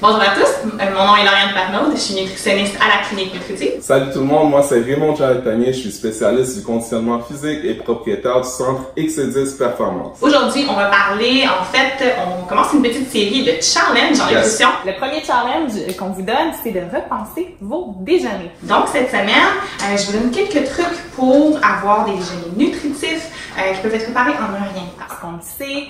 Bonjour à tous, mon nom est Lauriane Parnaud, je suis nutritionniste à la clinique nutritive. Salut tout le monde, moi c'est Raymond Jaletanier, je suis spécialiste du conditionnement physique et propriétaire du centre X10 Performance. Aujourd'hui, on va parler, en fait, on commence une petite série de challenges en nutrition. Le premier challenge qu'on vous donne, c'est de repenser vos déjeuners. Donc cette semaine, je vous donne quelques trucs pour avoir des déjeuners nutritifs qui peuvent être préparés en un rien de temps. Parce qu'on le sait,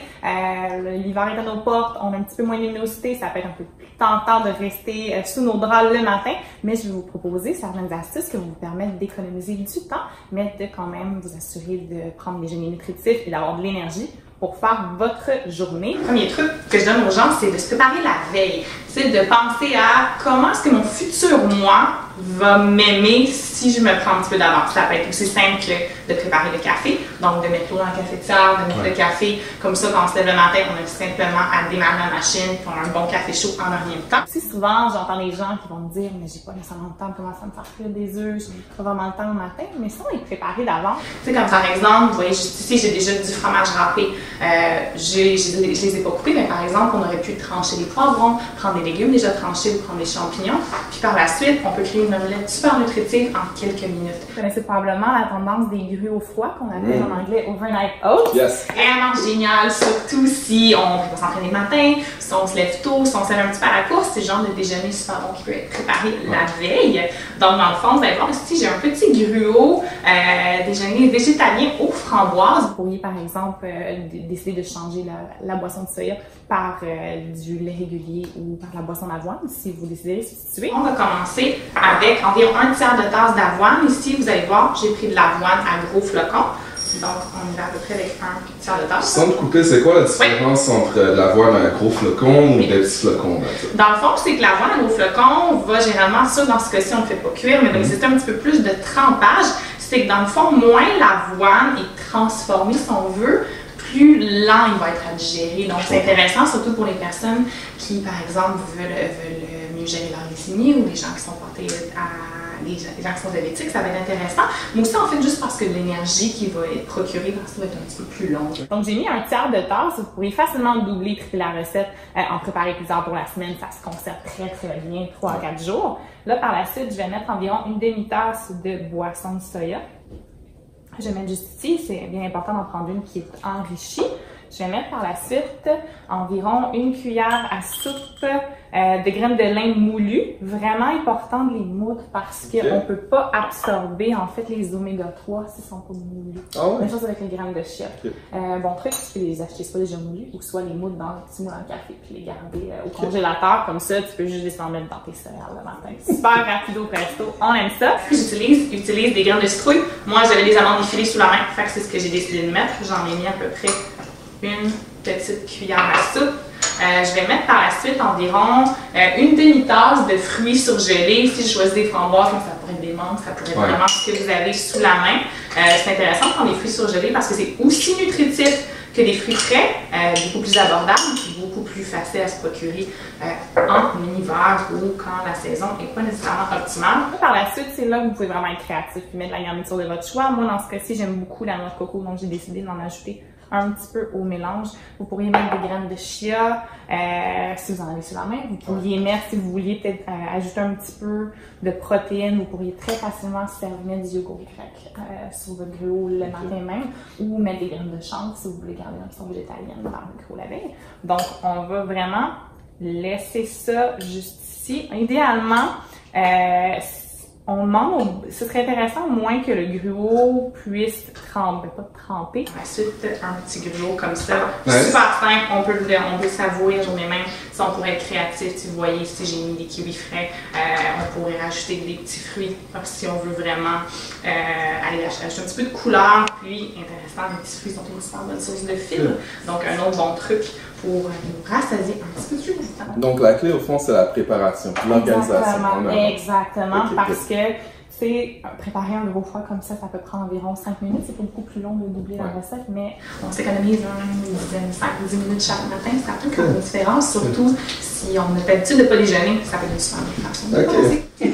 l'hiver est à nos portes, on a un petit peu moins de luminosité, ça peut être un peu plus tentant de rester sous nos draps le matin, mais je vais vous proposer certaines astuces qui vont vous permettre d'économiser du temps, mais de quand même vous assurer de prendre des déjeuners nutritifs et d'avoir de l'énergie pour faire votre journée. Le premier truc que je donne aux gens, c'est de se préparer la veille. C'est de penser à comment est-ce que mon futur moi va m'aimer si je me prends un petit peu d'avance. Ça peut être aussi simple que de préparer le café, donc de mettre l'eau dans la cafetière, de mettre le café. Comme ça, quand on se lève le matin, on a simplement à démarrer la machine pour un bon café chaud en un rien de temps. Si souvent, j'entends des gens qui vont me dire « mais j'ai pas nécessairement le temps de commencer à me faire frire des œufs, j'ai pas vraiment le temps le matin », mais ça, on est préparé d'avance. Tu sais, comme par exemple, vous voyez, juste ici, j'ai déjà du fromage râpé. Je les ai pas coupés, mais par exemple, on aurait pu trancher des poivrons, prendre des légumes déjà tranchés ou prendre des champignons. Puis par la suite, on peut créer une omelette super nutritive en quelques minutes. Vous connaissez probablement la tendance des gruaux froids qu'on appelle en anglais overnight oats. Yes. Vraiment génial, surtout si on va s'entraîner le matin, si on se lève tôt, si on se lève un petit peu à la course, c'est le genre de déjeuner super bon qui peut être préparé la veille. Donc dans le fond, vous allez voir ici, j'ai un petit gruau déjeuner végétalien aux framboises. Vous pourriez par exemple décider de changer la boisson de soya par du lait régulier ou par la boisson d'avoine si vous décidez de substituer. On va commencer avec environ un tiers de tasse d'avoine. Ici, vous allez voir, j'ai pris de l'avoine à gros flocons. Donc, on y va à peu près avec un tiers de tasse. Sans te couper, c'est quoi la différence entre de l'avoine à gros flocons ou des petits flocons? Dans le fond, c'est que l'avoine à gros flocons va généralement, ça dans ce cas-ci, on ne fait pas cuire, mais c'est un petit peu plus de trempage. C'est que dans le fond, moins l'avoine est transformée, si on veut, plus lent il va être à digérer. Donc, c'est intéressant, surtout pour les personnes qui, par exemple, veulent mieux gérer leur glycémie ou les gens qui sont portés à les gens qui sont diabétiques, ça va être intéressant. Mais aussi, en fait, juste parce que l'énergie qui va être procurée dans ça va être un petit peu plus longue. Donc, j'ai mis un tiers de tasse. Vous pourriez facilement doubler, tripler la recette, en préparer plusieurs pour la semaine. Ça se conserve très, très bien, 3 à 4 jours. Là, par la suite, je vais mettre environ une demi-tasse de boisson de soya. Je vais mettre juste ici, c'est bien important d'en prendre une qui est enrichie. Je vais mettre par la suite environ une cuillère à soupe de graines de lin moulues. Vraiment important de les moudre parce qu'on ne peut pas absorber en fait les oméga 3 s'ils ne sont pas moulus. Oh. Même chose avec les graines de chia. Bon truc, tu peux les acheter soit déjà moulus ou soit les moudre dans le petit moule en café puis les garder au congélateur. Comme ça, tu peux juste les en mettre dans tes céréales le matin. Super rapido presto, on aime ça. J'utilise des graines de citrouille. Moi, j'avais des amandes effilées sous la main, fait que c'est ce que j'ai décidé de mettre. J'en ai mis à peu près une petite cuillère à soupe. Je vais mettre par la suite environ une demi-tasse de fruits surgelés. Si je choisis des framboises, ça pourrait être des mangues, ça pourrait être vraiment ce que vous avez sous la main. C'est intéressant de prendre des fruits surgelés parce que c'est aussi nutritif que des fruits frais, beaucoup plus abordables, beaucoup plus facile à se procurer en hiver ou quand la saison n'est pas nécessairement optimale. Par la suite, c'est là que vous pouvez vraiment être créatif et mettre la garniture de votre choix. Moi, dans ce cas-ci, j'aime beaucoup la noix de coco, donc j'ai décidé d'en ajouter un petit peu au mélange. Vous pourriez mettre des graines de chia si vous en avez sur la main. Vous pourriez mettre, si vous vouliez peut-être ajouter un petit peu de protéines, vous pourriez très facilement servir du yogourt grec sur votre gruau le matin même ou mettre des graines de chanvre si vous voulez garder une option végétalienne dans le gruau la veille. Donc, on va vraiment laisser ça juste ici. Idéalement, on demande, ce serait intéressant au moins que le gruau puisse tremper, pas tremper. Ensuite, un petit gruau comme ça, super simple, on peut le savourer la journée même. Si on pourrait être créatif, si vous voyez ici j'ai mis des kiwis frais, on pourrait rajouter des petits fruits si on veut vraiment aller acheter un petit peu de couleur. Puis, intéressant, les petits fruits sont une super bonne source de fibres. Donc, un autre bon truc pour nous rassasier un petit peu plus longtemps. Donc, la clé, au fond, c'est la préparation, l'organisation. Exactement, parce que préparer un gros foie comme ça peut prendre environ 5 minutes. C'est pas beaucoup plus long de doubler la recette, mais on s'économise 5 ou 10 minutes chaque matin. Ça peut faire une différence, surtout si on n'a pas l'habitude de ne pas déjeuner. Ça peut être une super bonne façon de passer.